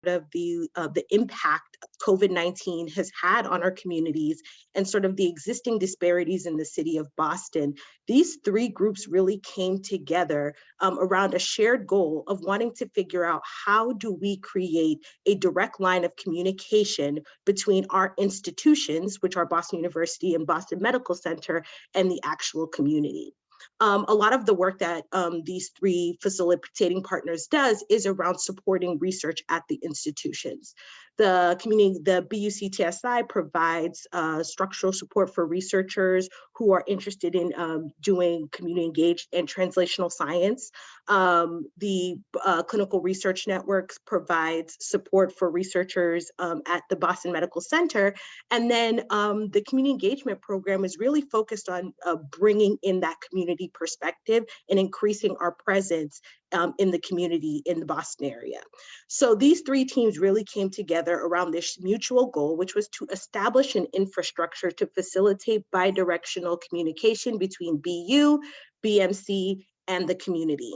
of the impact COVID-19 has had on our communities and sort of the existing disparities in the city of Boston, these three groups really came together around a shared goal of wanting to figure out how do we create a direct line of communication between our institutions, which are Boston University and Boston Medical Center, and the actual community. A lot of the work that these three facilitating partners does is around supporting research at the institutions. The BUCTSI provides structural support for researchers who are interested in doing community engaged and translational science. The Clinical Research Network provides support for researchers at the Boston Medical Center. And then the community engagement program is really focused on bringing in that community perspective and increasing our presence in the community in the Boston area. So these three teams really came together around this mutual goal, which was to establish an infrastructure to facilitate bidirectional communication between BU, BMC, and the community.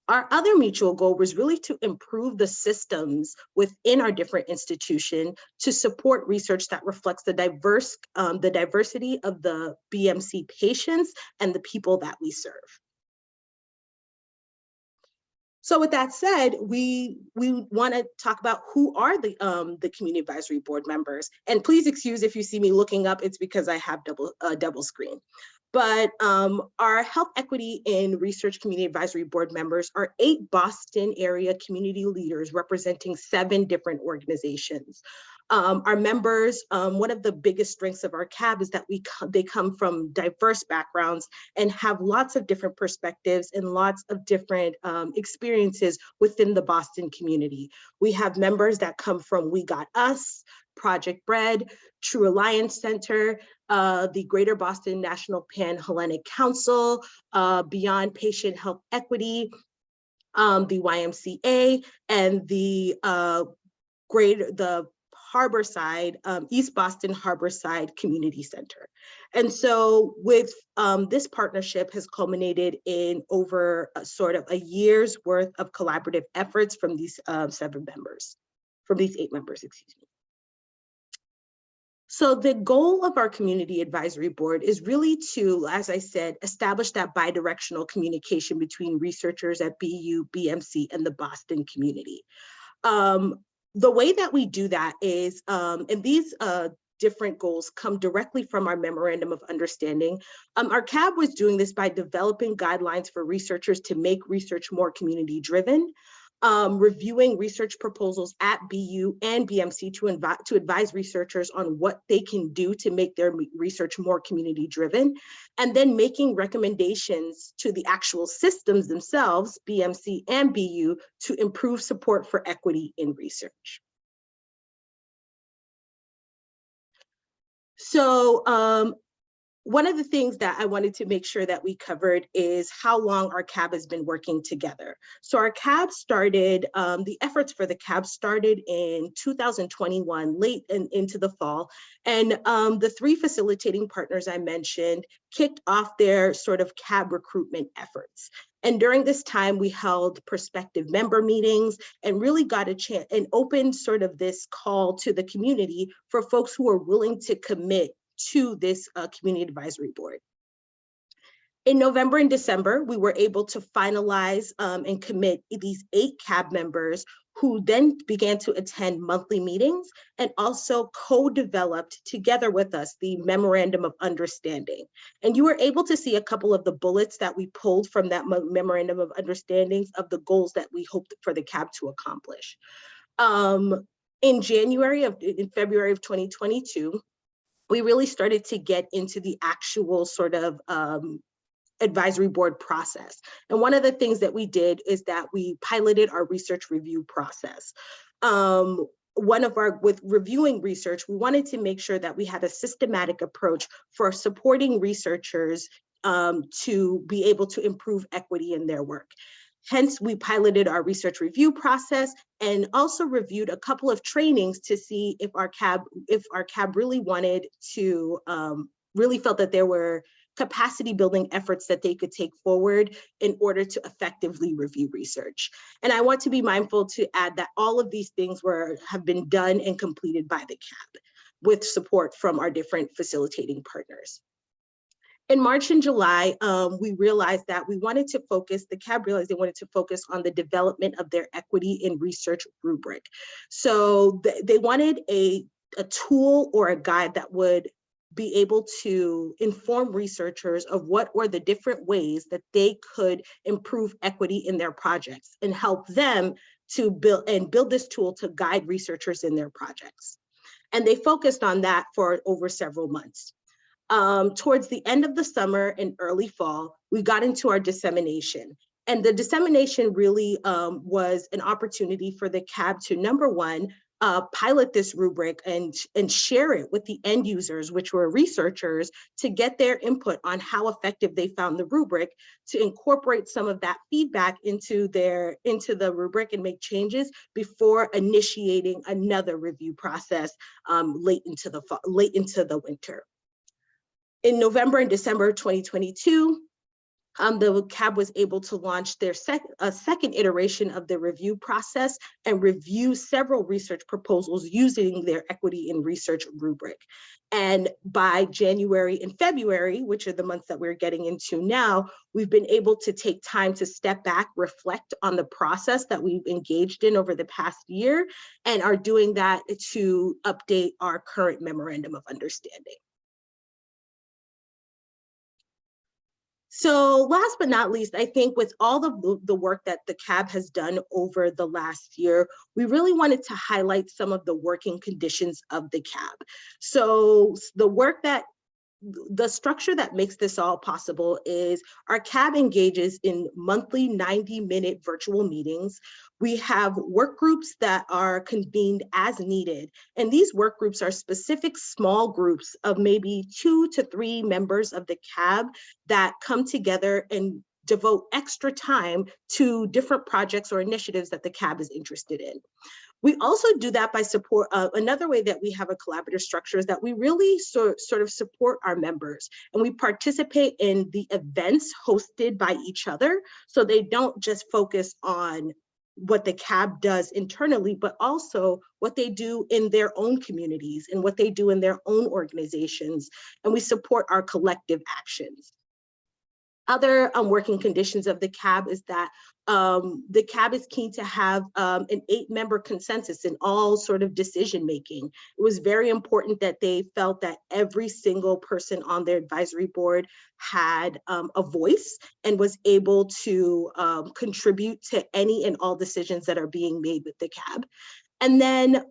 Our other mutual goal was really to improve the systems within our different institutions to support research that reflects the diversity of the BMC patients and the people that we serve. So with that said, we want to talk about who are the community advisory board members. And please excuse if you see me looking up, it's because I have double screen. But our Health Equity and Research Community Advisory Board members are 8 Boston area community leaders representing 7 different organizations. Our members, one of the biggest strengths of our CAB is that they come from diverse backgrounds and have lots of different perspectives and lots of different experiences within the Boston community. We have members that come from We Got Us, Project Bread, True Alliance Center, the Greater Boston National Pan-Hellenic Council, Beyond Patient Health Equity, the YMCA, and the Harborside, East Boston Harborside Community Center. And so with this partnership has culminated in over sort of a year's worth of collaborative efforts from these 8 members, excuse me. So the goal of our Community Advisory Board is really to, as I said, establish that bidirectional communication between researchers at BU, BMC, and the Boston community. The way that we do that is, and these different goals come directly from our Memorandum of Understanding. Our CAB was doing this by developing guidelines for researchers to make research more community driven, reviewing research proposals at BU and BMC to advise researchers on what they can do to make their research more community driven, and then making recommendations to the actual systems themselves, BMC and BU, to improve support for equity in research. So one of the things that I wanted to make sure that we covered is how long our CAB has been working together. So our CAB started, the efforts for the CAB started in 2021, late into the fall. And the 3 facilitating partners I mentioned kicked off their sort of CAB recruitment efforts. And during this time, we held prospective member meetings and really got a chance and opened sort of this call to the community for folks who are willing to commit to this Community Advisory Board. In November and December, we were able to finalize and commit these 8 CAB members who then began to attend monthly meetings and also co-developed together with us the Memorandum of Understanding. And you were able to see a couple of the bullets that we pulled from that Memorandum of Understandings of the goals that we hoped for the CAB to accomplish. In February of 2022, we really started to get into the actual sort of advisory board process. And one of the things that we did is that we piloted our research review process. With reviewing research, we wanted to make sure that we had a systematic approach for supporting researchers to be able to improve equity in their work. Hence, we piloted our research review process and also reviewed a couple of trainings to see if our CAB really wanted to, really felt that there were capacity building efforts that they could take forward in order to effectively review research. And I want to be mindful to add that all of these things have been done and completed by the CAB with support from our different facilitating partners. In March and July, we realized that we wanted to focus, the CAB realized they wanted to focus on the development of their equity in research rubric. So they wanted a tool or a guide that would be able to inform researchers of what were the different ways that they could improve equity in their projects and help them to build this tool to guide researchers in their projects. And they focused on that for over several months. Towards the end of the summer and early fall, we got into our dissemination. And the dissemination really was an opportunity for the CAB to, number one, pilot this rubric and share it with the end users, which were researchers, to get their input on how effective they found the rubric, to incorporate some of that feedback into the rubric and make changes before initiating another review process late into the winter. In November and December 2022, the CAB was able to launch their second iteration of the review process and review several research proposals using their equity in research rubric. And by January and February, which are the months that we're getting into now, we've been able to take time to step back, reflect on the process that we've engaged in over the past year, and are doing that to update our current memorandum of understanding. So last but not least, I think with all of the work that the CAB has done over the last year, we really wanted to highlight some of the working conditions of the CAB. So the structure that makes this all possible is our CAB engages in monthly 90-minute virtual meetings. We have work groups that are convened as needed. And these work groups are specific small groups of maybe 2 to 3 members of the CAB that come together and devote extra time to different projects or initiatives that the CAB is interested in. We also do that by support. Another way that we have a collaborative structure is that we really sort of support our members, and we participate in the events hosted by each other, so they don't just focus on what the CAB does internally, but also what they do in their own communities and what they do in their own organizations, and we support our collective actions. Other working conditions of the CAB is that the CAB is keen to have an 8-member consensus in all sort of decision making. It was very important that they felt that every single person on their advisory board had a voice and was able to contribute to any and all decisions that are being made with the CAB. And then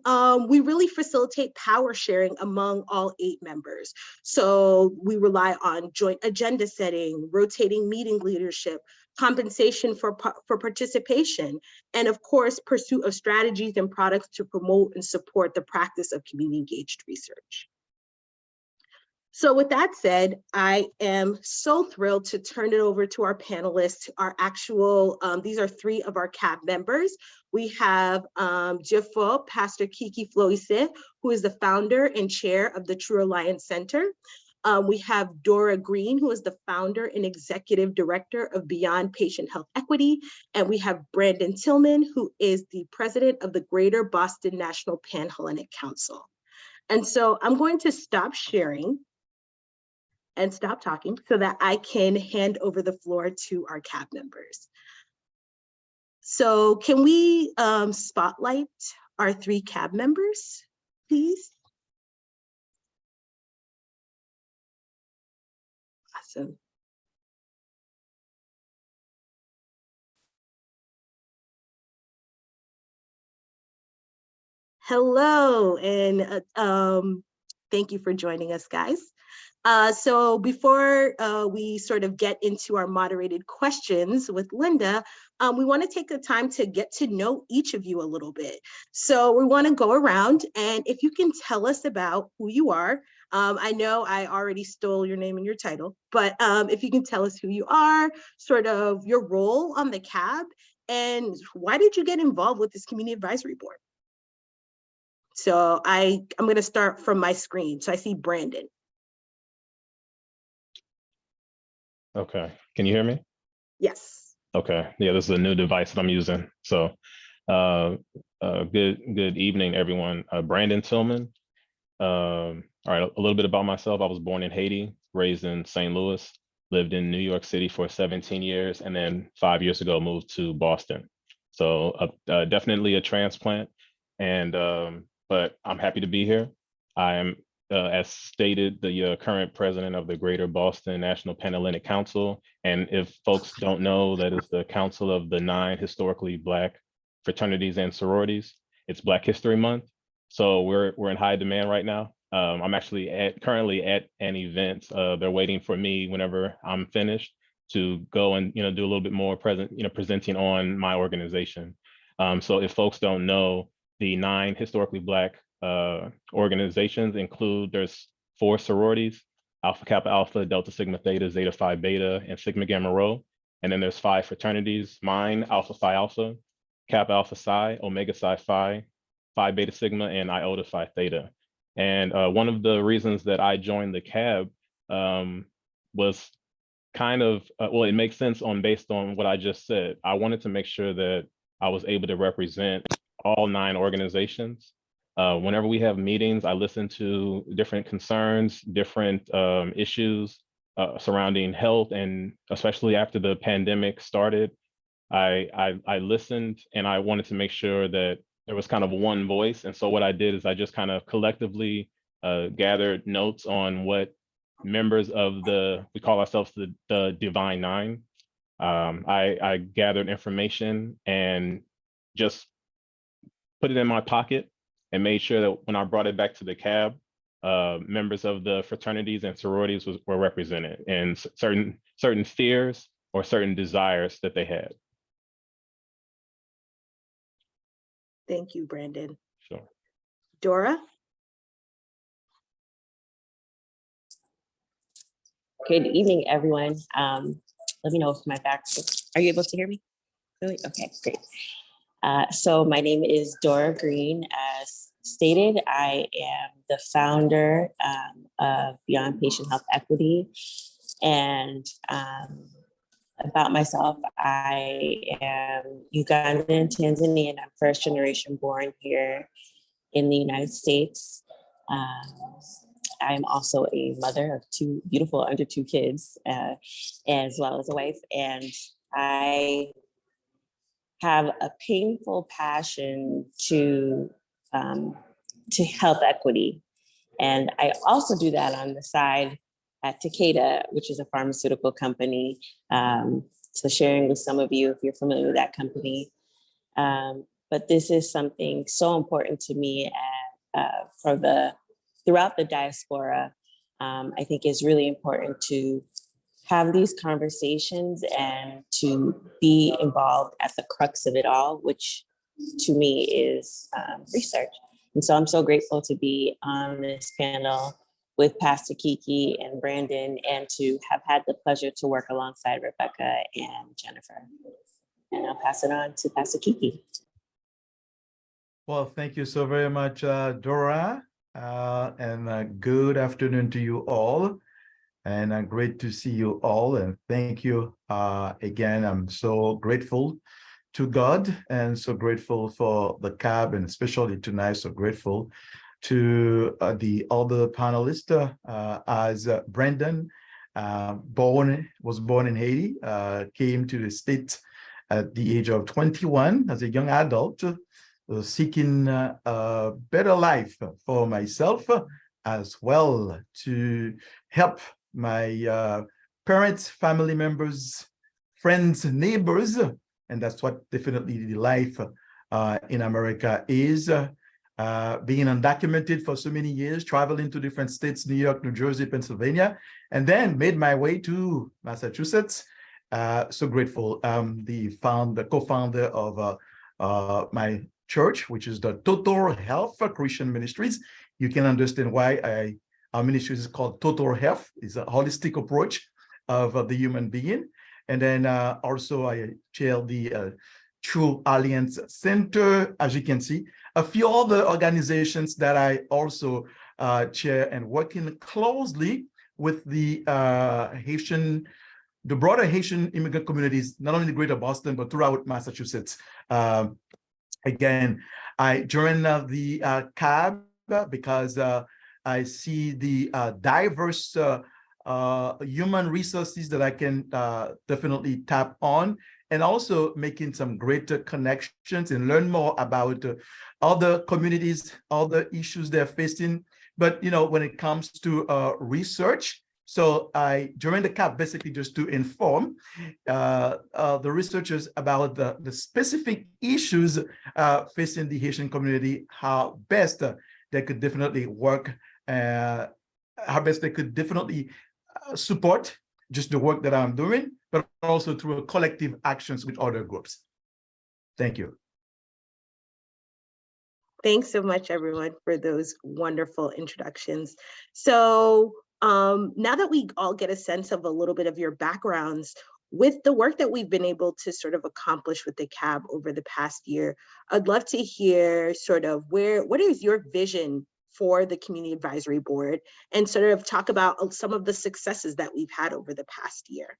we really facilitate power sharing among all 8 members. So we rely on joint agenda setting, rotating meeting leadership, compensation for participation, and of course, pursuit of strategies and products to promote and support the practice of community engaged research. So with that said, I am so thrilled to turn it over to our panelists, our actual, these are 3 of our CAB members. We have Dieufort, Pastor Kiki Fleurissant, who is the founder and chair of the True Alliance Center. We have Dora Green, who is the founder and executive director of Beyond Patient Health Equity. And we have Brandon Tilghman, who is the president of the Greater Boston National Panhellenic Council. And so I'm going to stop sharing and stop talking so that I can hand over the floor to our CAB members. So can we spotlight our 3 CAB members, please? Awesome. Hello, and thank you for joining us, guys. So before we sort of get into our moderated questions with Linda, we want to take the time to get to know each of you a little bit. So we want to go around, and if you can tell us about who you are. I know I already stole your name and your title, but if you can tell us who you are, sort of your role on the CAB, and why did you get involved with this community advisory board? So I'm going to start from my screen. So I see Brandon. Okay. Can you hear me? Yes. Okay. Yeah, this is a new device that I'm using. So, good evening, everyone. Brandon Tilghman. All right, a little bit about myself. I was born in Haiti, raised in St. Louis, lived in New York City for 17 years, and then 5 years ago moved to Boston. So definitely a transplant, and but I'm happy to be here. I am, as stated, the current president of the Greater Boston National Panhellenic Council. And if folks don't know, that is the council of the 9 historically Black fraternities and sororities. It's Black History Month. So we're in high demand right now. I'm actually currently at an event. They're waiting for me whenever I'm finished to go and do a little bit more presenting on my organization. So if folks don't know, the 9 historically Black organizations include, there's 4 sororities: Alpha Kappa Alpha, Delta Sigma Theta, Zeta Phi Beta, and Sigma Gamma Rho. And then there's 5 fraternities: mine, Alpha Phi Alpha, Kappa Alpha Psi, Omega Psi Phi, Phi Beta Sigma, and Iota Phi Theta. And one of the reasons that I joined the CAB was kind of, well, it makes sense based on what I just said. I wanted to make sure that I was able to represent all 9 organizations. Whenever we have meetings, I listen to different concerns, different issues surrounding health, and especially after the pandemic started, I listened, and I wanted to make sure that there was kind of one voice. And so what I did is I just kind of collectively gathered notes on what members of we call ourselves the Divine Nine. I gathered information and just put it in my pocket and made sure that when I brought it back to the CAB, members of the fraternities and sororities were represented, and certain fears or certain desires that they had. Thank you, Brandon. Sure. Dora? Good evening, everyone. Let me know if my back, are you able to hear me? Really? Okay, great. So my name is Dora Green. As stated, I am the founder of Beyond Patient Health Equity. And about myself, I am Ugandan, Tanzanian. I'm first generation born here in the United States. I'm also a mother of 2 beautiful under 2 kids, as well as a wife. And I have a painful passion to health equity. And I also do that on the side at Takeda, which is a pharmaceutical company. So sharing with some of you, if you're familiar with that company. But this is something so important to me throughout the diaspora. I think is really important to have these conversations and to be involved at the crux of it all, which to me is research. And so I'm so grateful to be on this panel with Pastor Kiki and Brandon, and to have had the pleasure to work alongside Rebecca and Jennifer. And I'll pass it on to Pastor Kiki. Well, thank you so very much, Dora, and good afternoon to you all. And great to see you all, and thank you again. I'm so grateful to God and so grateful for the CAB, and especially tonight, so grateful to the other panelists. As Brandon was born in Haiti, came to the States at the age of 21 as a young adult, seeking a better life for myself, as well to help my parents, family members, friends, neighbors. And that's what definitely the life in America is. Being undocumented for so many years, traveling to different states, New York, New Jersey, Pennsylvania, and then made my way to Massachusetts. So grateful. The co-founder of my church, which is the Total Health Christian Ministries. You can understand why our ministry is called Total Health. It's a holistic approach of the human being. And then also I chair the True Alliance Center, as you can see. A few other organizations that I also chair, and working closely with the Haitian the broader Haitian immigrant communities, not only the greater Boston, but throughout Massachusetts. Again, I joined the CAB because I see the diverse human resources that I can definitely tap on, and also making some greater connections and learn more about other communities, other issues they're facing. But when it comes to research, so I joined the CAP basically just to inform the researchers about the specific issues facing the Haitian community, how best they could definitely work, how best they could definitely support just the work that I'm doing, but also through collective actions with other groups. Thank you. Thanks so much, everyone, for those wonderful introductions. So now that we all get a sense of a little bit of your backgrounds, with the work that we've been able to sort of accomplish with the CAB over the past year, I'd love to hear sort of what is your vision for the Community Advisory Board, and sort of talk about some of the successes that we've had over the past year.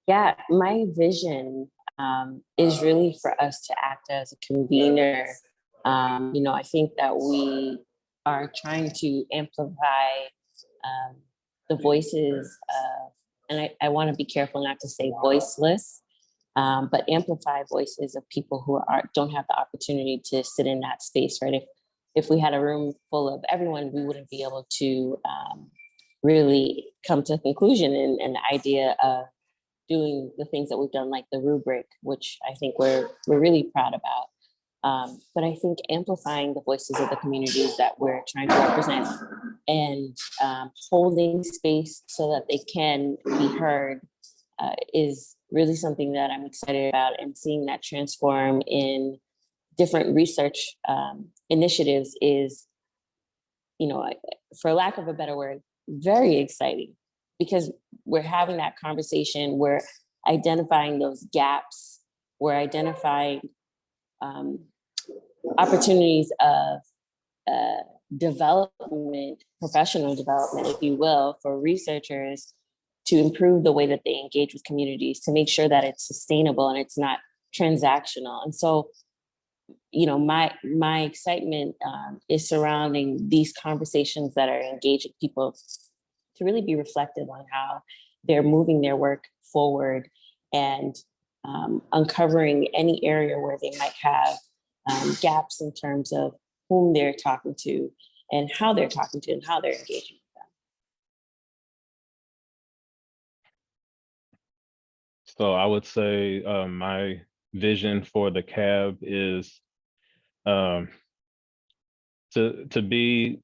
Yeah, my vision is really for us to act as a convener. I think that we are trying to amplify the voices of, and I want to be careful not to say voiceless, but amplify voices of people who don't have the opportunity to sit in that space, right? If we had a room full of everyone, we wouldn't be able to really come to a conclusion and the idea of doing the things that we've done, like the rubric, which I think we're really proud about. But I think amplifying the voices of the communities that we're trying to represent and holding space so that they can be heard is really something that I'm excited about, and seeing that transform in different research initiatives is, for lack of a better word, very exciting, because we're having that conversation, we're identifying those gaps, we're identifying opportunities of development, professional development, if you will, for researchers to improve the way that they engage with communities, to make sure that it's sustainable and it's not transactional. And so, my excitement is surrounding these conversations that are engaging people to really be reflective on how they're moving their work forward, and uncovering any area where they might have gaps in terms of whom they're talking to and how they're talking to and how they're engaging with them. So I would say my vision for the CAB is to be,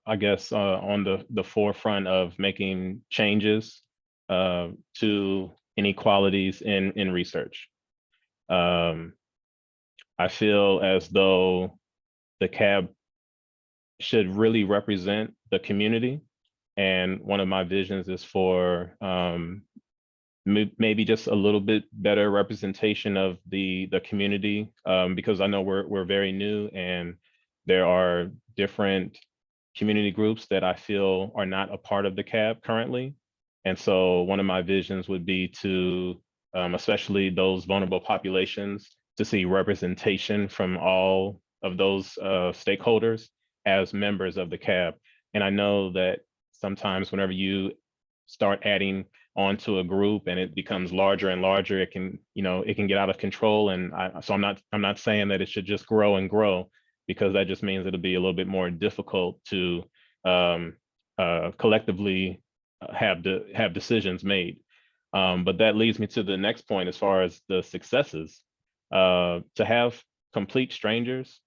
I guess, on the forefront of making changes to inequalities in research. I feel as though the CAB should really represent the community, and one of my visions is for maybe just a little bit better representation of the community, because I know we're very new, and there are different community groups that I feel are not a part of the CAB currently. And so one of my visions would be to, especially those vulnerable populations, to see representation from all of those stakeholders as members of the CAB. And I know that sometimes whenever you start adding onto a group and it becomes larger and larger, it can get out of control. And so I'm not saying that it should just grow and grow, because that just means it'll be a little bit more difficult to collectively have decisions made. But that leads me to the next point as far as the successes. To have complete strangers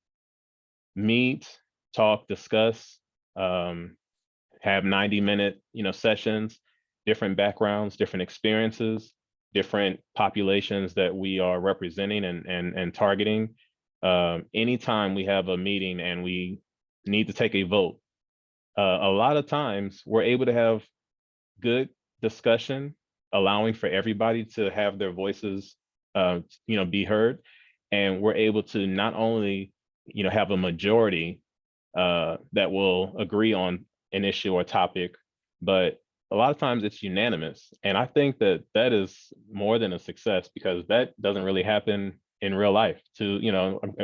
meet, talk, discuss, have 90-minute sessions, different backgrounds, different experiences, different populations that we are representing and targeting. Anytime we have a meeting and we need to take a vote, a lot of times we're able to have good discussion, allowing for everybody to have their voices be heard. And we're able to not only have a majority that will agree on an issue or topic, but a lot of times it's unanimous. And I think that that is more than a success, because that doesn't really happen in real life. To,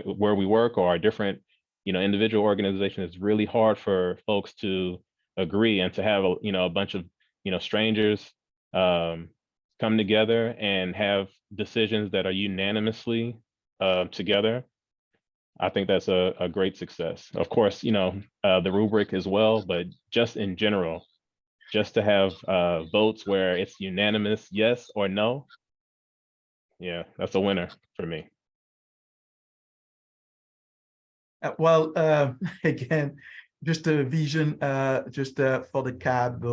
where we work or our different, individual organizations, it's really hard for folks to agree and to have a bunch of, strangers come together and have decisions that are unanimously together. I think that's a great success. Of course, the rubric as well, but just in general, just to have votes where it's unanimous, yes or no, yeah, that's a winner for me. Well, again, just a vision, just for the CAB,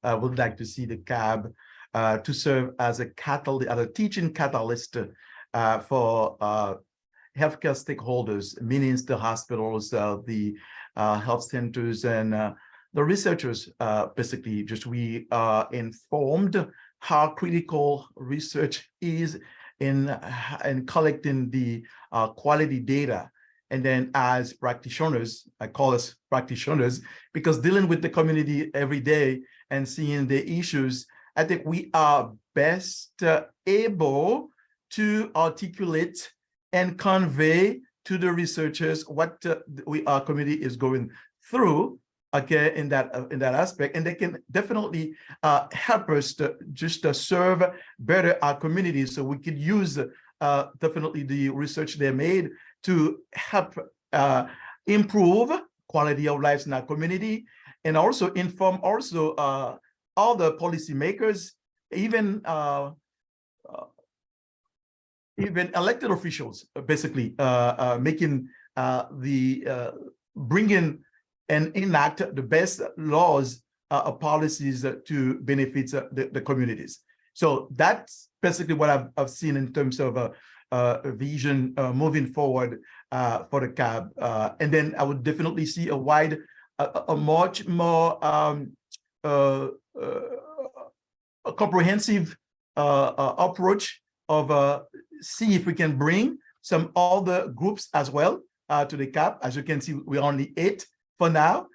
I would like to see the CAB to serve as a catalyst, as a teaching catalyst for healthcare stakeholders, meaning the hospitals, the health centers, and the researchers. Basically, just we are informed how critical research is in collecting the quality data. And then as practitioners, I call us practitioners, because dealing with the community every day and seeing the issues, I think we are best able to articulate and convey to the researchers what our community is going through, okay, in that aspect. And they can definitely help us to just serve better our community. So we could use definitely the research they made to help improve quality of life in our community, and also inform also all the policymakers, even elected officials, basically making bringing and enact the best laws policies to benefit the communities. So that's basically what I've seen in terms of vision moving forward for the CAB. And then I would definitely see a much more a comprehensive approach of see if we can bring some other groups as well to the CAB. As you can see, we're only 8 for now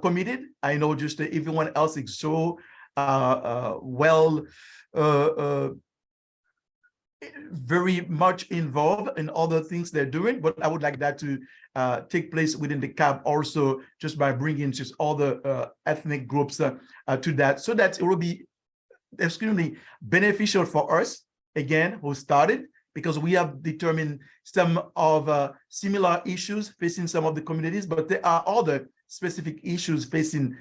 committed. I know just everyone else is so very much involved in other things they're doing, but I would like that to take place within the CAB also, just by bringing just other ethnic groups to that, so that it will be extremely beneficial for us, again, who started, because we have determined some of similar issues facing some of the communities, but there are other specific issues facing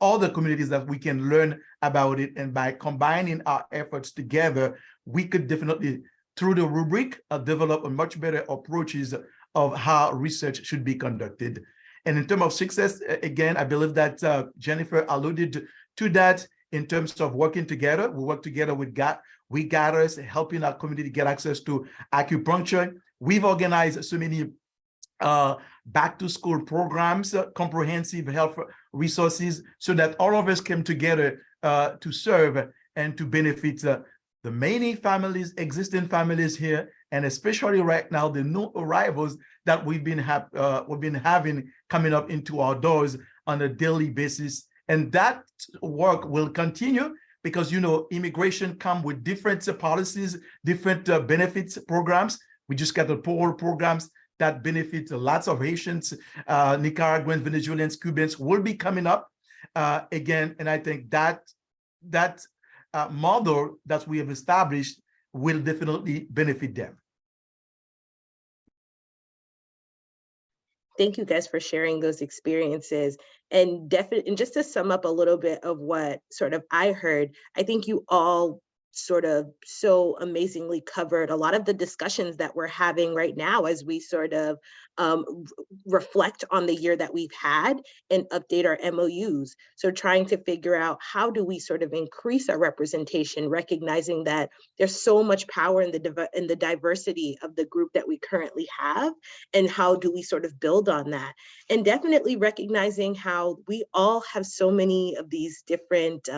other communities that we can learn about it. And by combining our efforts together, we could definitely, through the rubric, develop a much better approaches of how research should be conducted. And in terms of success, again, I believe that Jennifer alluded to that in terms of working together. We work together with We Got Us, helping our community get access to acupuncture. We've organized so many back to school programs, comprehensive health resources, so that all of us came together to serve and to benefit the many families, existing families here, and especially right now, the new arrivals that we've been having coming up into our doors on a daily basis. And that work will continue, because, immigration come with different policies, different benefits programs. We just got the poor programs that benefit lots of Haitians, Nicaraguans, Venezuelans, Cubans will be coming up again. And I think that model that we have established will definitely benefit them. Thank you guys for sharing those experiences. And just to sum up a little bit of what sort of I heard, I think you all sort of so amazingly covered a lot of the discussions that we're having right now as we sort of reflect on the year that we've had and update our MOUs. So trying to figure out, how do we sort of increase our representation, recognizing that there's so much power in the diversity of the group that we currently have, and how do we sort of build on that? And definitely recognizing how we all have so many of these different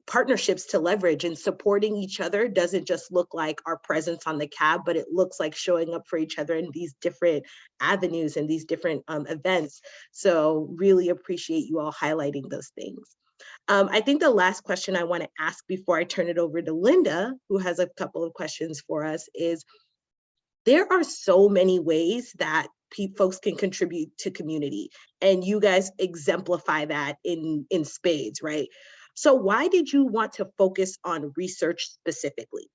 partnerships to leverage, and supporting each other doesn't just look like our presence on the cab, but it looks like showing up for each other in these different avenues and these different events. So really appreciate you all highlighting those things. I think the last question I want to ask before I turn it over to Linda, who has a couple of questions for us, is there are so many ways that folks can contribute to community, and you guys exemplify that in spades, right? So why did you want to focus on research specifically?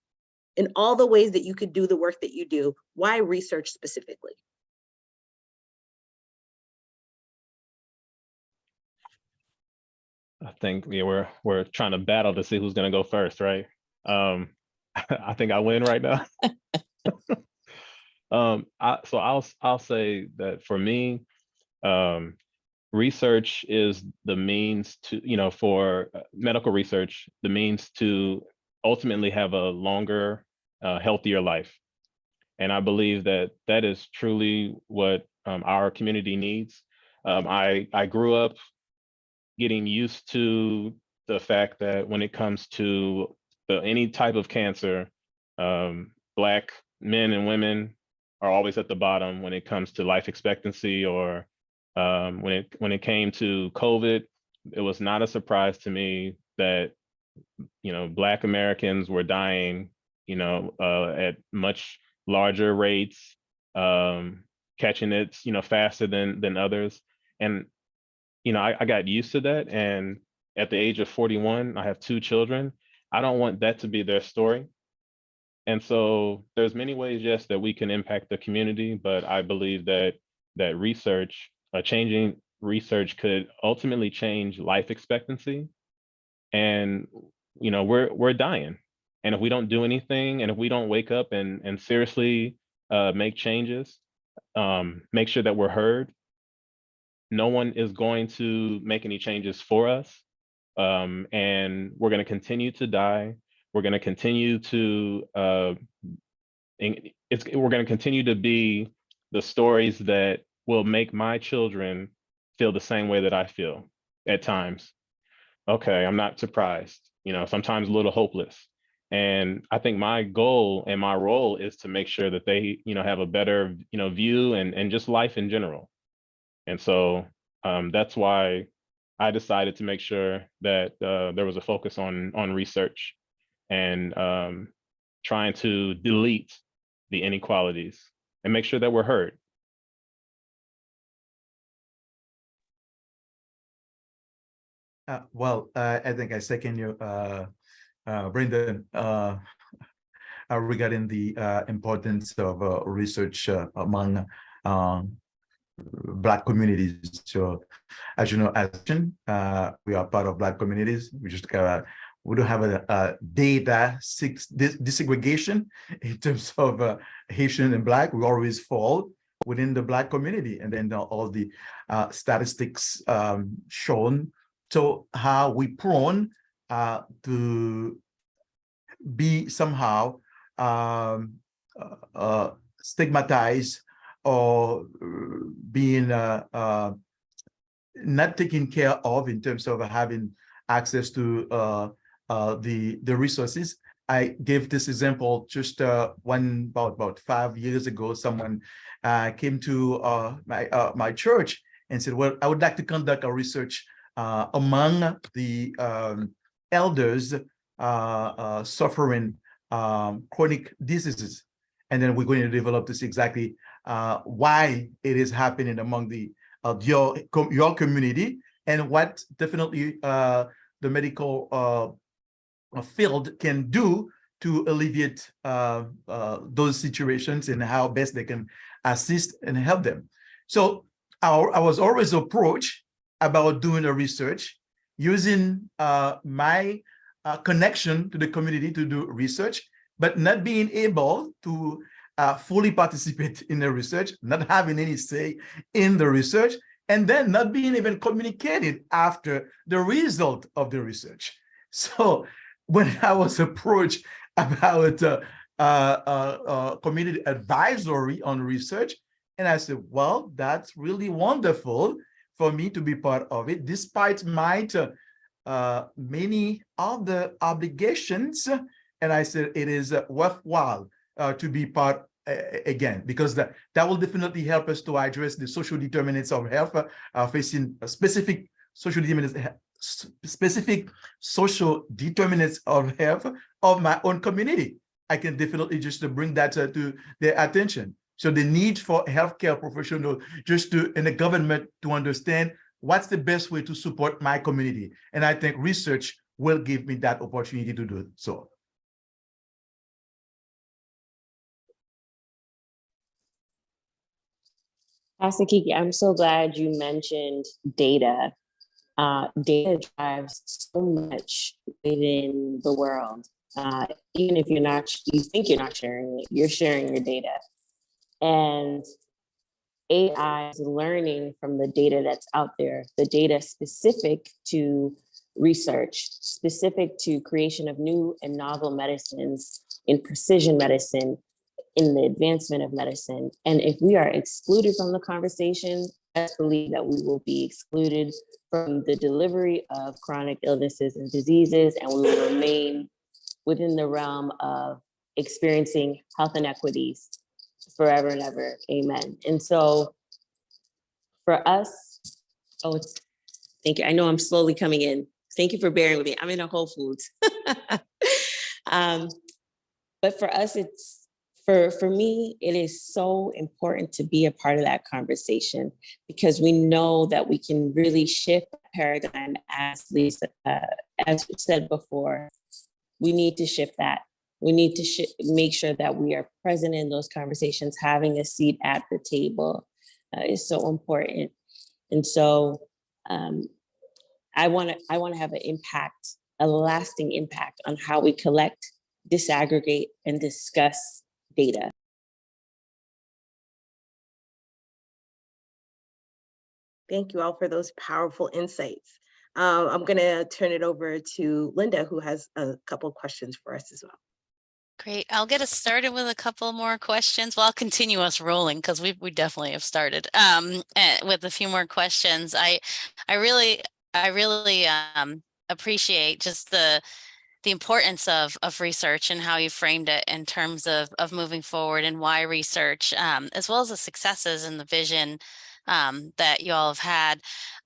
In all the ways that you could do the work that you do, why research specifically? I think we're trying to battle to see who's going to go first, right? I think I win right now. So I'll say that for me, research is the means to, for medical research, the means to ultimately have a longer, healthier life. And I believe that that is truly what our community needs. I grew up getting used to the fact that when it comes to any type of cancer, Black men and women are always at the bottom when it comes to life expectancy, or when it came to COVID, it was not a surprise to me that, Black Americans were dying, at much larger rates, catching it, faster than others. And I got used to that. And at the age of 41, I have 2 children. I don't want that to be their story. And so there's many ways, yes, that we can impact the community, but I believe that research, changing research could ultimately change life expectancy. And, we're dying. And if we don't do anything, and if we don't wake up and seriously make changes, make sure that we're heard, no one is going to make any changes for us. And we're going to continue to die. We're going to continue to, we're going to continue to be the stories that will make my children feel the same way that I feel at times. Okay, I'm not surprised, sometimes a little hopeless. And I think my goal and my role is to make sure that they, have a better, view and just life in general. And so that's why I decided to make sure that there was a focus on research and trying to delete the inequalities and make sure that we're heard. I think I second you, Brendan, regarding the importance of research among Black communities. So, as you know, we are part of Black communities. We don't have a data desegregation in terms of Haitian and Black. We always fall within the Black community, and then all the statistics shown. So how we prone to be somehow stigmatized or being not taken care of in terms of having access to the resources. I gave this example just about 5 years ago. Someone came to my church and said, well, I would like to conduct a research among the elders suffering chronic diseases. And then we're going to develop this exactly why it is happening among your community, and what definitely the medical field can do to alleviate those situations, and how best they can assist and help them. So I was always approached about doing a research using my connection to the community to do research, but not being able to fully participate in the research, not having any say in the research, and then not being even communicated after the result of the research. So when I was approached about community advisory on research, and I said, well, that's really wonderful for me to be part of it, despite my many other obligations. And I said it is worthwhile to be part again, because that will definitely help us to address the social determinants of health facing specific social determinants of health of my own community. I can definitely just bring that to their attention. So the need for healthcare professional just to in the government to understand what's the best way to support my community. And I think research will give me that opportunity to do so. Pastor Kiki, I'm so glad you mentioned data. Data drives so much within the world. Even if you think you're not sharing it, you're sharing your data. And AI is learning from the data that's out there, the data specific to research, specific to creation of new and novel medicines in precision medicine, in the advancement of medicine. And if we are excluded from the conversation, I believe that we will be excluded from the delivery of chronic illnesses and diseases, and we will remain within the realm of experiencing health inequities forever and ever. Amen. And so for us, thank you. I know I'm slowly coming in. Thank you for bearing with me. I'm in a Whole Foods. But for us, for me, it is so important to be a part of that conversation, because we know that we can really shift the paradigm, as Lisa, as we said before. We need to shift that. We need to make sure that we are present in those conversations. Having a seat at the table is so important. And so I want to have an impact, a lasting impact on how we collect, disaggregate, and discuss data. Thank you all for those powerful insights. I'm going to turn it over to Linda, who has a couple of questions for us as well. Great. I'll get us started with a couple more questions. Well, I'll continue us rolling because we definitely have started with a few more questions. I really appreciate just the importance of research and how you framed it in terms of moving forward and why research, as well as the successes and the vision that you all have had.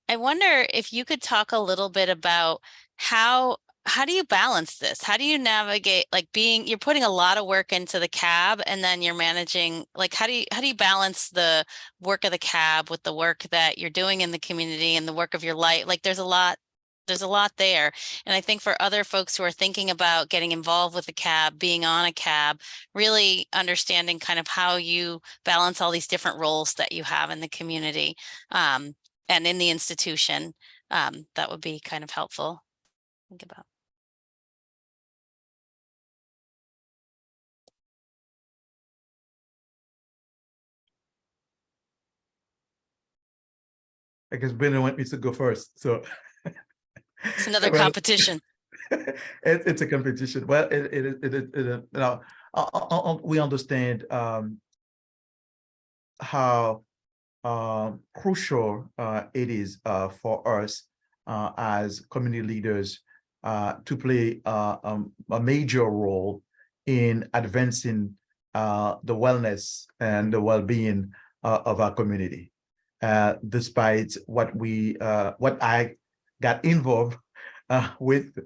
I wonder if you could talk a little bit about how do you balance this? How do you navigate, like you're putting a lot of work into the CAB, and then you're managing, like, how do you balance the work of the CAB with the work that you're doing in the community and the work of your life? Like there's a lot there. And I think for other folks who are thinking about getting involved with the CAB, being on a CAB, really understanding kind of how you balance all these different roles that you have in the community and in the institution, that would be kind of helpful to think about. I guess Brendan wants me to go first, so. It's another competition. It's a competition. Well, we understand how crucial it is for us as community leaders to play a major role in advancing the wellness and the well-being of our community. Despite what I got involved with,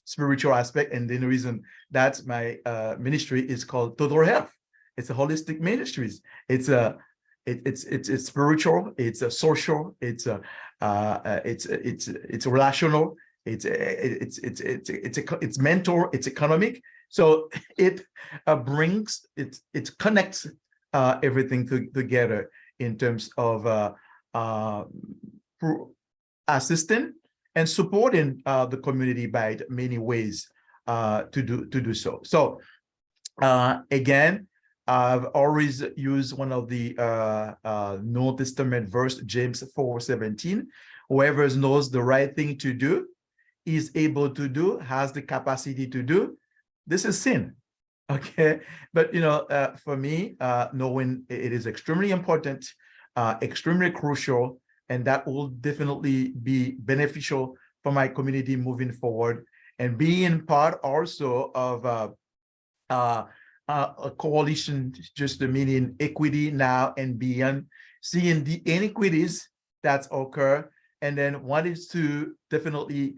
spiritual aspect, and then the reason that my ministry is called Total Health. It's a holistic ministries. It's spiritual. It's a social. It's relational. It's mental. It's economic. So it connects everything together in terms of assisting and supporting the community by many ways to do so. So again, I've always used one of the New Testament verse, James 4:17. Whoever knows the right thing to do is able to do, has the capacity to do. This is sin. Okay, but for me, knowing it is extremely important, extremely crucial and that will definitely be beneficial for my community moving forward. And being part also of a coalition, just meaning equity now and beyond, seeing the inequities that occur, and then wanted to definitely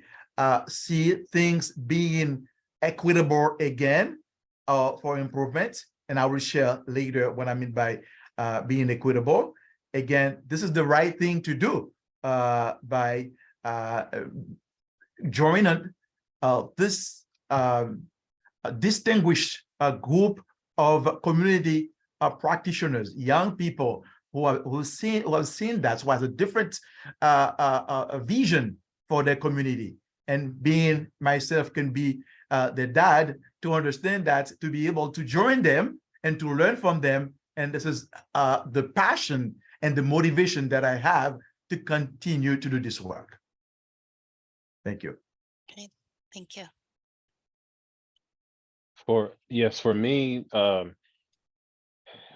see things being equitable again for improvement. And I will share later what I mean by being equitable. Again, this is the right thing to do by joining this distinguished group of community practitioners, young people who have seen that was a different vision for their community. And being myself can be the dad to understand that, to be able to join them and to learn from them. And this is the passion and the motivation that I have to continue to do this work. Thank you. Okay, thank you. For me,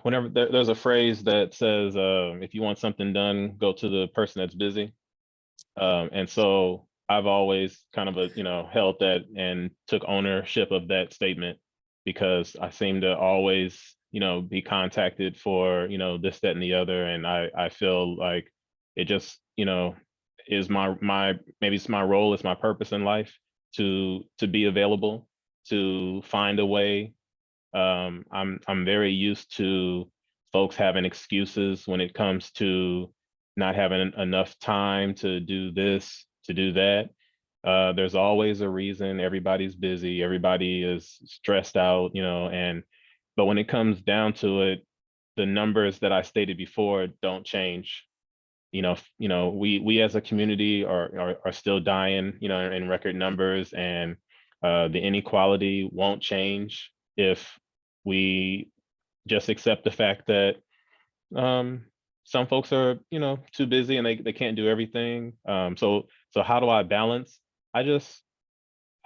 whenever there's a phrase that says, if you want something done, go to the person that's busy. And so I've always kind of held that and took ownership of that statement, because I seem to always be contacted for this, that, and the other, and I feel like it just is maybe it's my role, it's my purpose in life to be available, to find a way. I'm very used to folks having excuses when it comes to not having enough time to do this, to do that. There's always a reason. Everybody's busy, everybody is stressed out, but when it comes down to it, the numbers that I stated before don't change. We as a community are still dying, in record numbers, and the inequality won't change if we just accept the fact that some folks are, too busy and they can't do everything. So how do I balance? I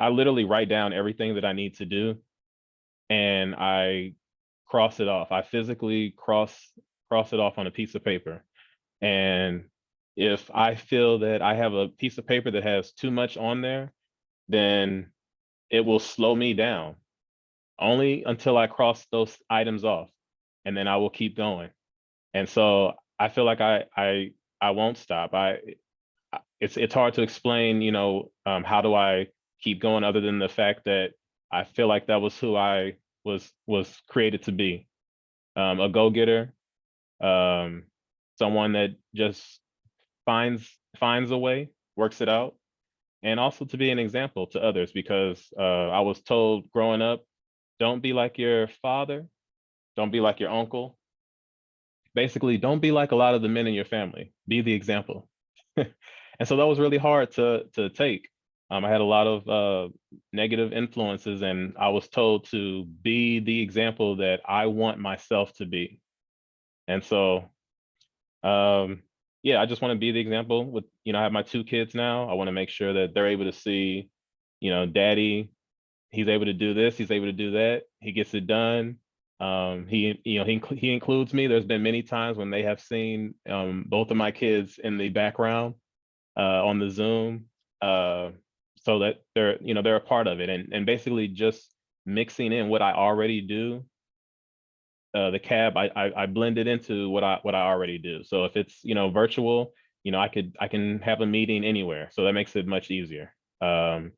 literally write down everything that I need to do, and I cross it off. I physically cross it off on a piece of paper. And if I feel that I have a piece of paper that has too much on there, then it will slow me down, only until I cross those items off, and then I will keep going. And so I feel like I won't stop. It's hard to explain, how do I keep going, other than the fact that I feel like that was who I was created to be, a go-getter, someone that just finds a way, works it out, and also to be an example to others, because I was told growing up, don't be like your father, don't be like your uncle. Basically, don't be like a lot of the men in your family, be the example. And so that was really hard to take. I had a lot of negative influences, and I was told to be the example that I want myself to be. And so, yeah, I just want to be the example with, I have my 2 kids now. I want to make sure that they're able to see, daddy, he's able to do this, he's able to do that, he gets it done. He includes me. There's been many times when they have seen both of my kids in the background on the Zoom, so that they're a part of it, and basically just mixing in what I already do. The cab, I blend it into what I already do. So if it's virtual, I can have a meeting anywhere. So that makes it much easier. And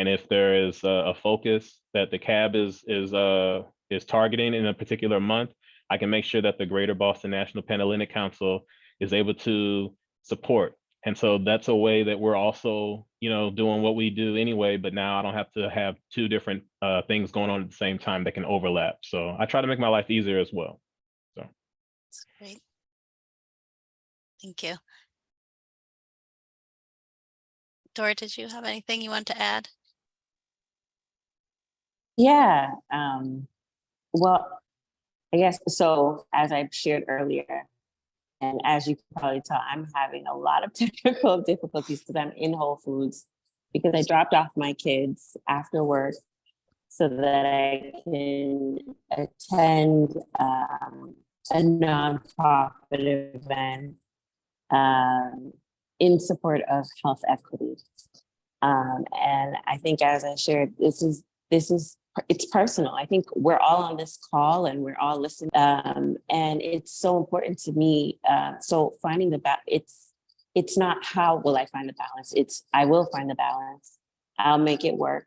if there is a focus that the cab is targeting in a particular month, I can make sure that the Greater Boston National Panhellenic Council is able to support. And so that's a way that we're also, doing what we do anyway, but now I don't have to have 2 different things going on at the same time that can overlap. So I try to make my life easier as well. So That's great. Thank you. Dora, did you have anything you want to add? Yeah. Well, I guess so. As I shared earlier, and as you can probably tell, I'm having a lot of technical difficulties because I'm in Whole Foods, because I dropped off my kids after work so that I can attend a nonprofit event in support of health equity. And I think, as I shared, it's personal. I think we're all on this call and we're all listening. And it's so important to me. So finding the balance, it's not how will I find the balance, it's I will find the balance. I'll make it work.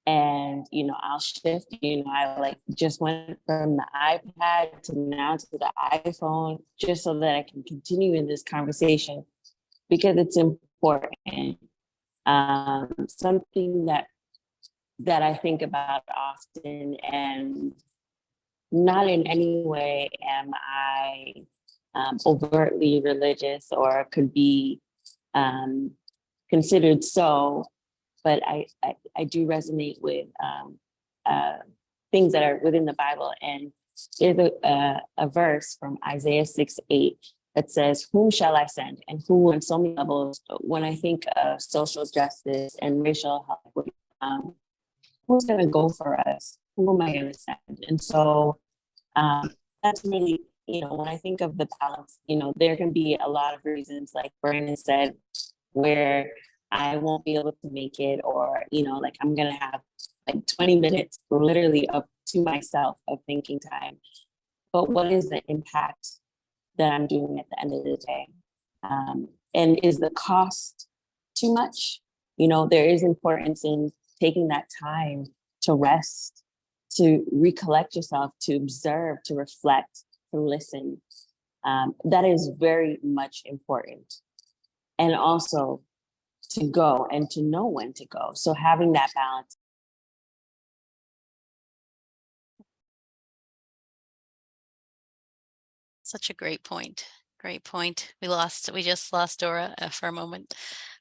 And, I'll shift, I just went from the iPad to now to the iPhone, just so that I can continue in this conversation because it's important. Something that I think about often, and not in any way am I overtly religious or could be considered so, but I do resonate with things that are within the Bible. And there's a verse from Isaiah 6:8 that says, "Whom shall I send?" And who, on so many levels, when I think of social justice and racial health, who's going to go for us? Who am I going to send? And so that's really, when I think of the balance, there can be a lot of reasons, like Brandon said, where I won't be able to make it, or, I'm going to have 20 minutes literally up to myself of thinking time. But what is the impact that I'm doing at the end of the day? And is the cost too much? There is importance in taking that time to rest, to recollect yourself, to observe, to reflect, to listen. That is very much important. And also to go and to know when to go. So having that balance. Such a great point. Great point. We just lost Dora for a moment.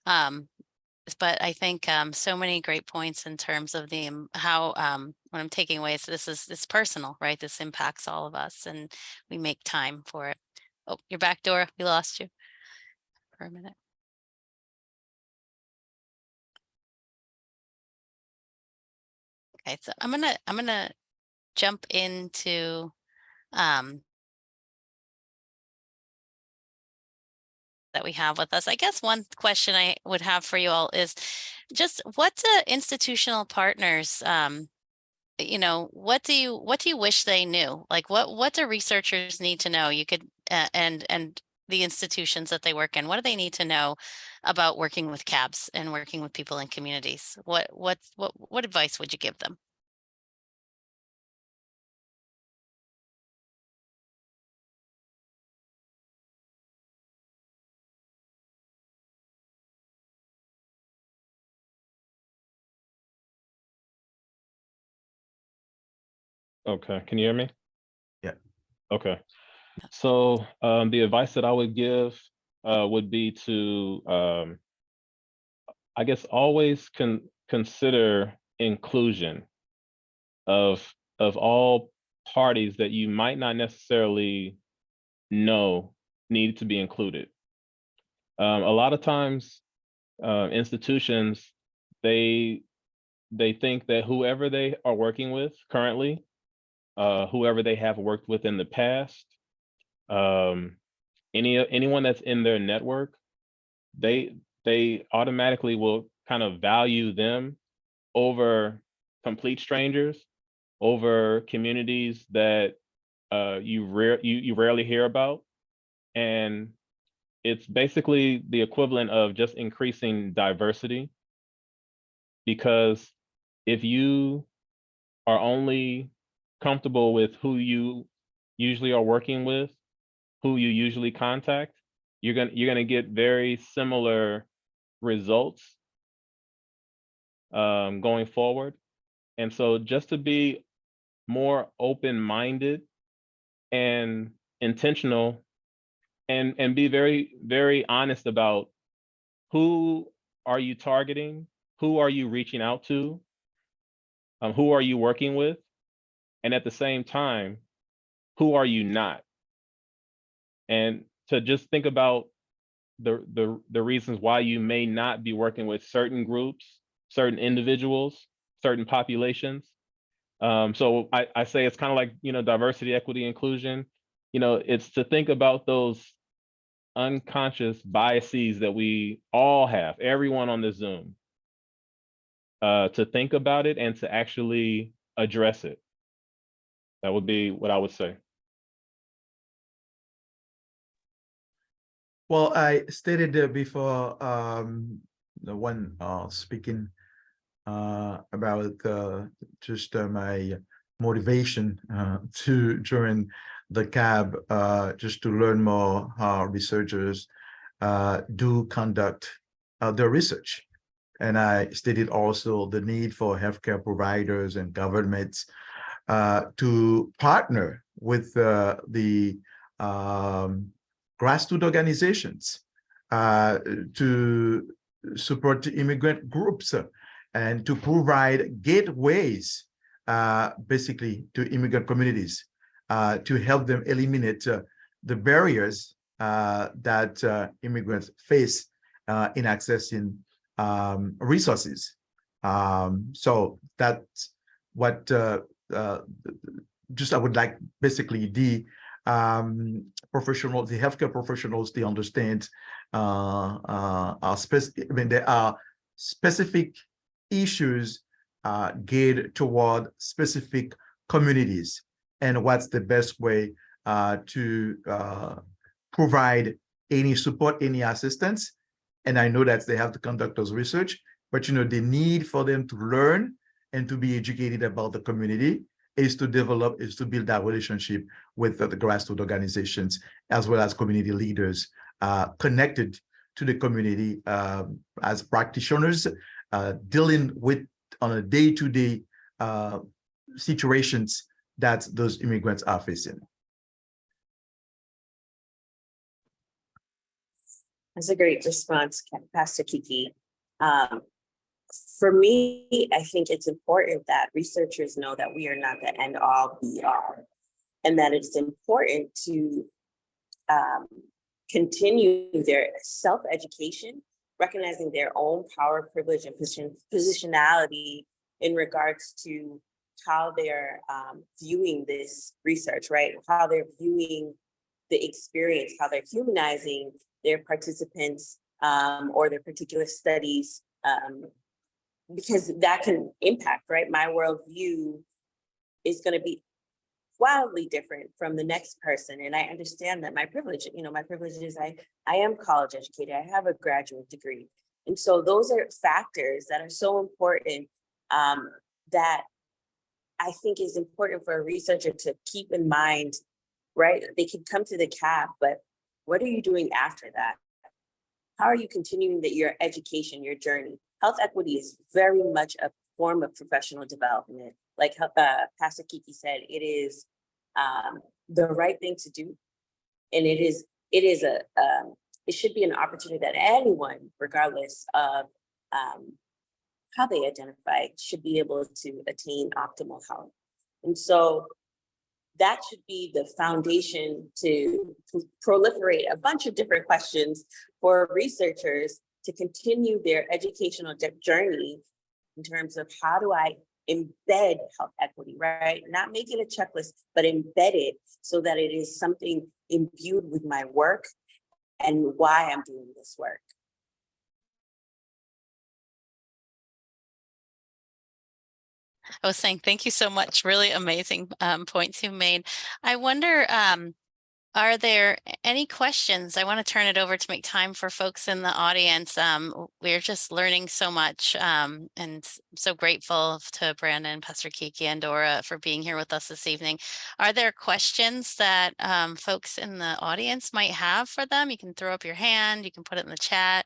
But I think so many great points in terms of how what I'm taking away is it's personal, right? This impacts all of us, and we make time for it. Oh, you're back, Dora. We lost you for a minute. Okay, so I'm gonna jump into that we have with us. I guess one question I would have for you all is just what do institutional partners, what do you wish they knew? Like what do researchers need to know? You could and the institutions that they work in, what do they need to know about working with CABs and working with people in communities? What advice would you give them? Okay, can you hear me? Yeah. Okay. So the advice that I would give would be to, I guess, always consider inclusion of all parties that you might not necessarily know need to be included. A lot of times, institutions, they think that whoever they are working with currently, whoever they have worked with in the past, anyone that's in their network, they automatically will kind of value them over complete strangers, over communities that you rarely hear about. And it's basically the equivalent of just increasing diversity, because if you are only comfortable with who you usually are working with, who you usually contact, you're gonna get very similar results going forward. And so just to be more open-minded and intentional, and be very, very honest about who are you targeting, who are you reaching out to, who are you working with, and at the same time, who are you not? And to just think about the reasons why you may not be working with certain groups, certain individuals, certain populations. So I say it's kind of like, diversity, equity, inclusion. It's to think about those unconscious biases that we all have, everyone on this Zoom, to think about it and to actually address it. That would be what I would say. Well, I stated before, the one speaking about just my motivation to join the CAB, just to learn more how researchers do conduct their research. And I stated also the need for healthcare providers and governments to partner with the grassroots organizations to support immigrant groups and to provide gateways basically to immigrant communities to help them eliminate the barriers that immigrants face in accessing resources. So that's what just I would like basically the professionals, the healthcare professionals, they understand there are specific issues geared toward specific communities, and what's the best way to provide any support, any assistance. And I know that they have to conduct those research, but the need for them to learn and to be educated about the community is to build that relationship with the grassroots organizations as well as community leaders connected to the community as practitioners dealing with on a day-to-day situations that those immigrants are facing. That's a great response, Pastor Kiki. For me, I think it's important that researchers know that we are not the end all be all, and that it's important to continue their self-education, recognizing their own power, privilege, and positionality in regards to how they're viewing this research, right? How they're viewing the experience, how they're humanizing their participants or their particular studies, because that can impact, right? My worldview is going to be wildly different from the next person. And I understand that my privilege is I am college educated, I have a graduate degree. And so those are factors that are so important that I think is important for a researcher to keep in mind, right? They can come to the CAB, but what are you doing after that? How are you continuing your education, your journey? Health equity is very much a form of professional development. Like Pastor Kiki said, it is the right thing to do. And it should be an opportunity that anyone, regardless of how they identify, should be able to attain optimal health. And so that should be the foundation to proliferate a bunch of different questions for researchers to continue their educational journey in terms of how do I embed health equity, right? Not make it a checklist, but embed it so that it is something imbued with my work and why I'm doing this work. I was saying, thank you so much. Really amazing points you made. I wonder, are there any questions? I want to turn it over to make time for folks in the audience. We're just learning so much and so grateful to Brandon, Pastor Kiki, and Dora for being here with us this evening. Are there questions that folks in the audience might have for them? You can throw up your hand, you can put it in the chat.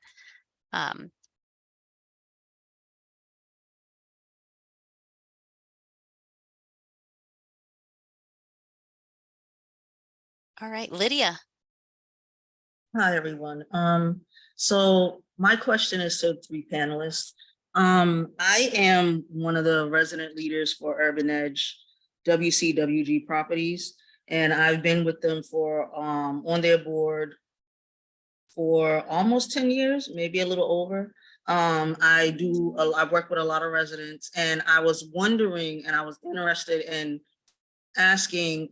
All right, Lydia. Hi, everyone. So my question is to three panelists. I am one of the resident leaders for Urban Edge WCWG Properties, and I've been with them for on their board for almost 10 years, maybe a little over. I work with a lot of residents, and I was wondering, and I was interested in asking,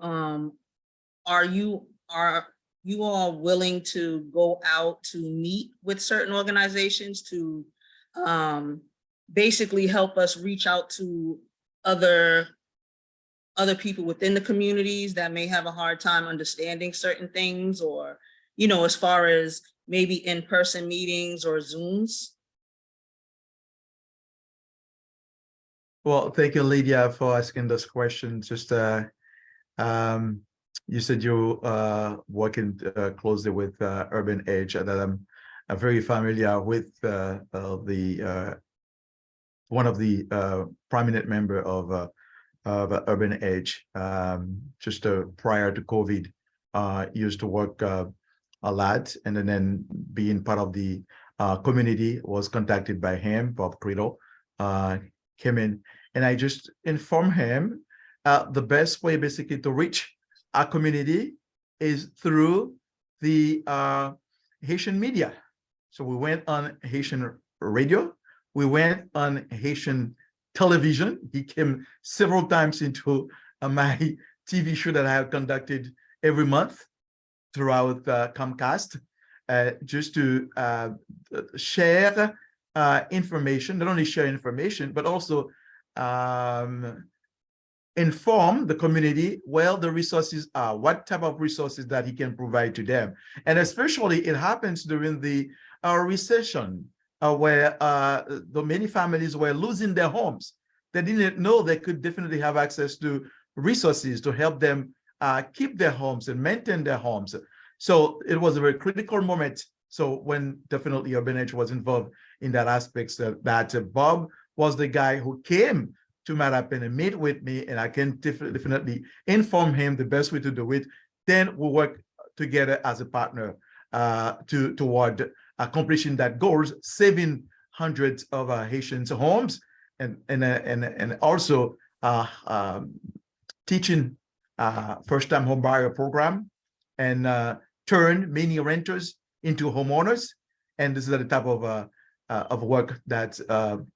you all willing to go out to meet with certain organizations to basically help us reach out to other people within the communities that may have a hard time understanding certain things, or, you know, as far as maybe in-person meetings or Zooms? Well, thank you, Lydia, for asking this question. Just you said you working closely with Urban Edge, and that I'm very familiar with one of the prominent member of Urban Edge. Just prior to COVID, used to work a lot, and then being part of the community, was contacted by him, Bob Credo, came in, and I just informed him the best way basically to reach our community is through the Haitian media. So we went on Haitian radio, we went on Haitian television. He came several times into my TV show that I have conducted every month throughout Comcast, just to share information, not only share information, but also inform the community where the resources are, what type of resources that he can provide to them. And especially it happens during the recession, where the many families were losing their homes. They didn't know they could definitely have access to resources to help them keep their homes and maintain their homes. So it was a very critical moment. So when definitely Urban Edge was involved in that aspect, that Bob was the guy who came to Marapen and meet with me, and I can definitely inform him the best way to do it. Then we work together as a partner toward accomplishing that goals, saving hundreds of Haitians' homes, and also teaching first-time home buyer program, and turn many renters into homeowners. And this is the type of work that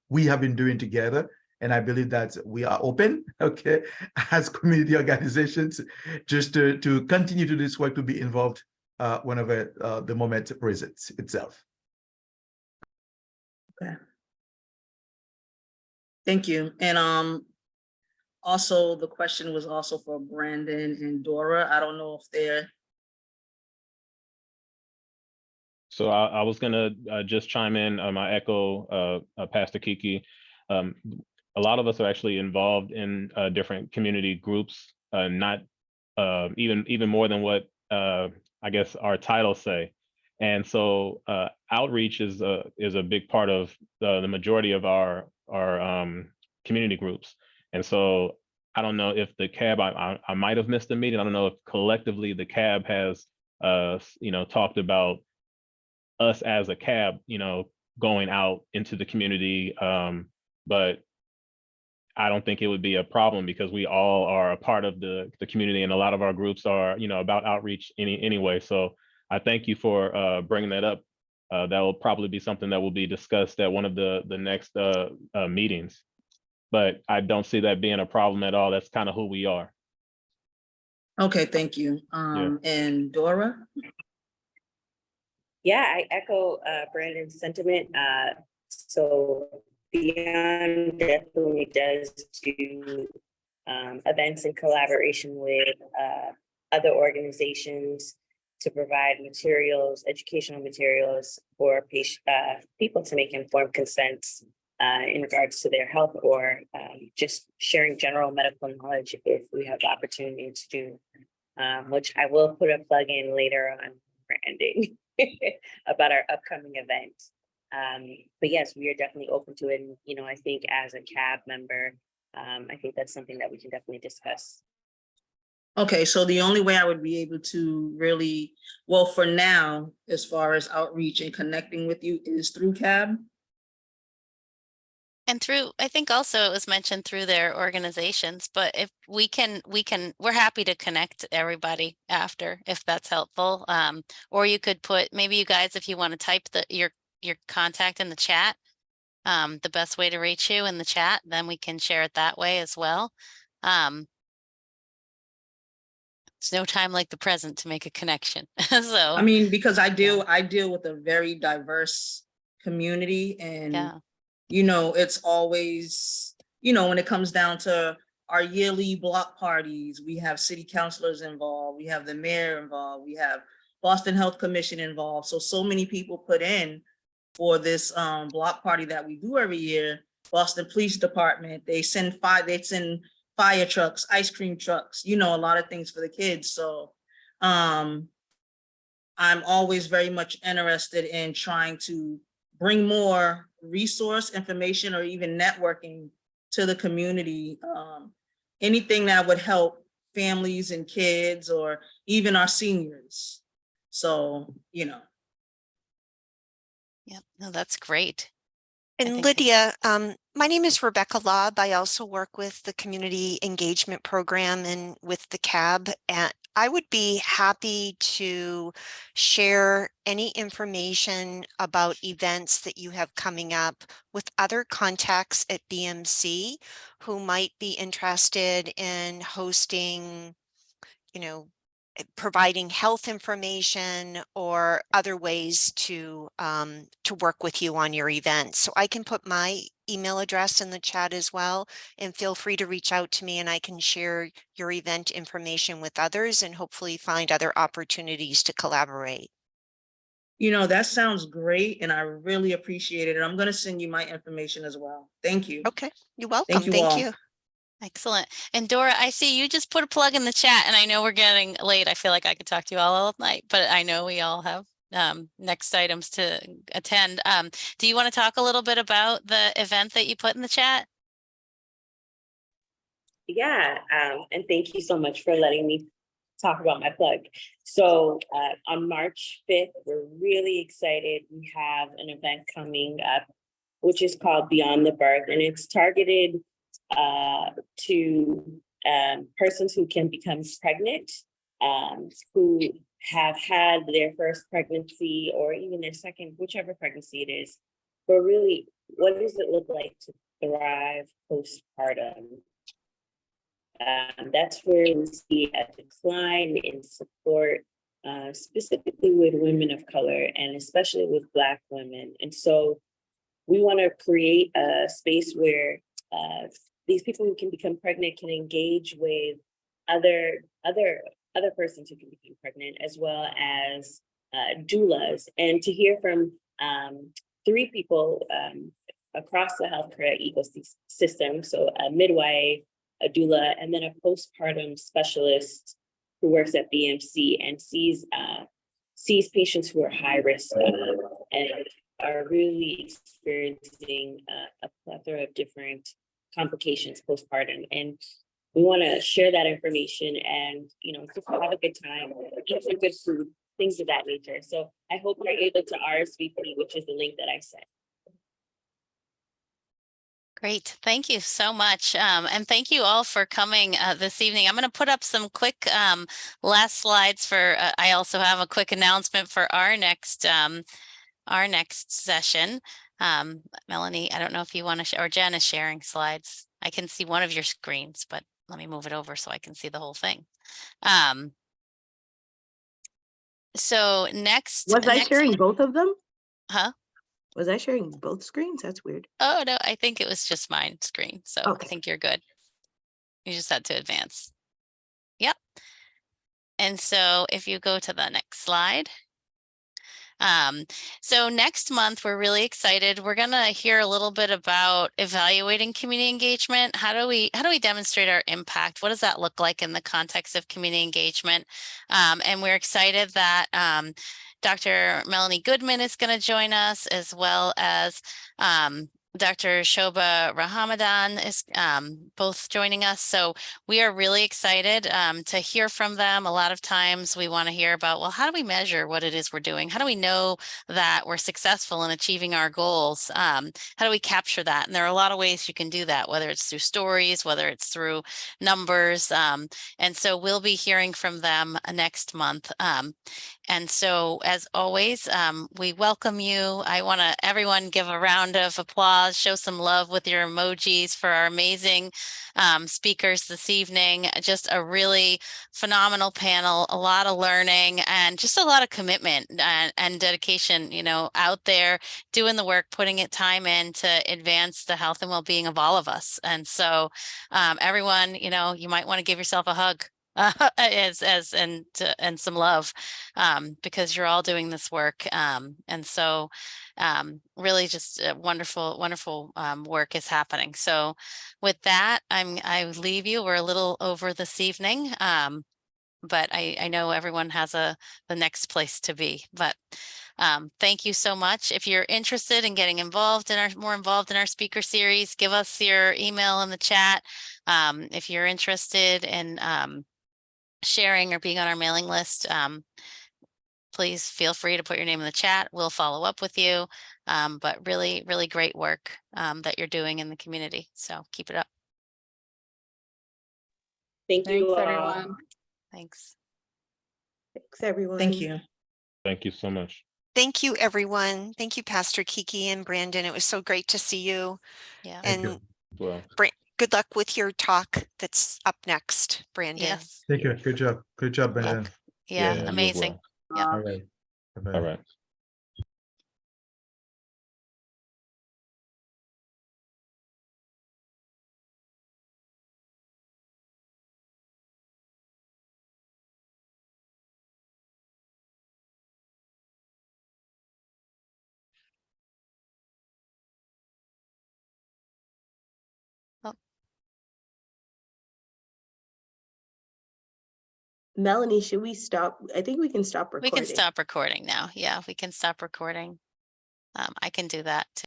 we have been doing together. And I believe that we are open, okay, as community organizations, just to continue to do this work, to be involved whenever the moment presents itself. Okay. Thank you. And also the question was also for Brandon and Dora. I don't know if they're. So I was gonna just chime in. I echo Pastor Kiki. A lot of us are actually involved in different community groups, not even more than what I guess our titles say. And so outreach is a big part of the majority of our community groups. And so I don't know if the CAB, I might have missed the meeting. I don't know if collectively the CAB has talked about us as a CAB, going out into the community, but I don't think it would be a problem because we all are a part of the community, and a lot of our groups are, about outreach anyway. So I thank you for bringing that up. That will probably be something that will be discussed at one of the next meetings. But I don't see that being a problem at all. That's kind of who we are. Okay, thank you. And Dora? Yeah, I echo Brandon's sentiment. So Beyond definitely does do events in collaboration with other organizations to provide materials, educational materials for people to make informed consents in regards to their health, or just sharing general medical knowledge if we have the opportunity to do, which I will put a plug in later on branding about our upcoming event. But yes, we are definitely open to it. And, I think as a CAB member, I think that's something that we can definitely discuss. Okay, so the only way I would be able to really, well, for now, as far as outreach and connecting with you, is through CAB. And through, I think also it was mentioned through their organizations, but if we're happy to connect everybody after, if that's helpful. Or you could put, maybe you guys, if you want to type your contact in the chat, the best way to reach you in the chat, then we can share it that way as well. There's no time like the present to make a connection. So I mean, because I deal with a very diverse community, and yeah, you know, it's always, you know, when it comes down to our yearly block parties, we have city councilors involved, we have the mayor involved, we have Boston Health Commission involved. So many people put in for this block party that we do every year. Boston Police Department, they send fire trucks, ice cream trucks, you know, a lot of things for the kids. So I'm always very much interested in trying to bring more resource information or even networking to the community. Anything that would help families and kids or even our seniors. So, you know. yeah, no, that's great. And think Lydia, my name is Rebecca Lobb. I also work with the Community Engagement Program and with the CAB. And I would be happy to share any information about events that you have coming up with other contacts at BMC who might be interested in hosting, you know, providing health information or other ways to work with you on your event. So I can put my email address in the chat as well, and feel free to reach out to me and I can share your event information with others and hopefully find other opportunities to collaborate. You know, that sounds great, and I really appreciate it. And I'm going to send you my information as well. Thank you. Okay, you're welcome. Thank you Thank all. you. Excellent. And Dora, I see you just put a plug in the chat, and I know we're getting late. I feel like I could talk to you all night, but I know we all have next items to attend. Do you want to talk a little bit about the event that you put in the chat? Yeah, and thank you so much for letting me talk about my plug. So on March 5th, we're really excited. We have an event coming up, which is called Beyond the Birth, and it's targeted to persons who can become pregnant, who have had their first pregnancy or even their second, whichever pregnancy it is. But really, what does it look like to thrive postpartum? That's where we see a decline in support, specifically with women of color and especially with Black women. And so we want to create a space where these people who can become pregnant can engage with other persons who can become pregnant, as well as doulas, and to hear from 3 people across the healthcare ecosystem. So a midwife, a doula, and then a postpartum specialist who works at BMC and sees patients who are high risk and are really experiencing a plethora of different complications postpartum. And we want to share that information and, you know, just have a good time, eat some good food, things of that nature. So I hope you're able to RSVP, which is the link that I sent. Great. Thank you so much. And thank you all for coming this evening. I'm going to put up some quick last slides for, I also have a quick announcement for our next session. Melanie, I don't know if you want to, or Jen is sharing slides. I can see one of your screens, but let me move it over so I can see the whole thing. So next. Was I sharing both of them? Huh? Was I sharing both screens? That's weird. Oh, no, I think it was just mine screen. So Okay. I think you're good. You just had to advance. Yep. And so if you go to the next slide. So next month, we're really excited. We're going to hear a little bit about evaluating community engagement. How do we demonstrate our impact? What does that look like in the context of community engagement? And we're excited that Dr. Melanie Goodman is going to join us, as well as Dr. Shobha Rahamadan is both joining us. So we are really excited to hear from them. A lot of times we want to hear about, well, how do we measure what it is we're doing? How do we know that we're successful in achieving our goals? How do we capture that? And there are a lot of ways you can do that, whether it's through stories, whether it's through numbers. And so we'll be hearing from them next month. And so, as always, we welcome you. I want to everyone give a round of applause, show some love with your emojis for our amazing speakers this evening. Just a really phenomenal panel, a lot of learning, and just a lot of commitment and dedication, you know, out there doing the work, putting it time in to advance the health and well-being of all of us. And so everyone, you know, you might want to give yourself a hug and some love because you're all doing this work. And so really just wonderful work is happening. So with that, I leave you. We're a little over this evening. But I know everyone has the next place to be. But thank you so much. If you're interested in getting more involved in our speaker series, give us your email in the chat. If you're interested in sharing or being on our mailing list, please feel free to put your name in the chat. We'll follow up with you. But really, really great work that you're doing in the community. So keep it up. Thank you. Thanks, everyone. Thanks. Thanks, everyone. Thank you. Thank you so much. Thank you, everyone. Thank you, Pastor Kiki and Brandon. It was so great to see you. Yeah. Thank you. And Well, good luck with your talk that's up next, Brandon. Yes. Thank you. Good job. Good job, Good luck. Brandon. Yeah. you as Amazing. well. Yeah. All right. Bye-bye. All right. Melanie, should we stop? I think we can stop We recording. can stop recording now. Yeah, we can stop recording. I can do that too.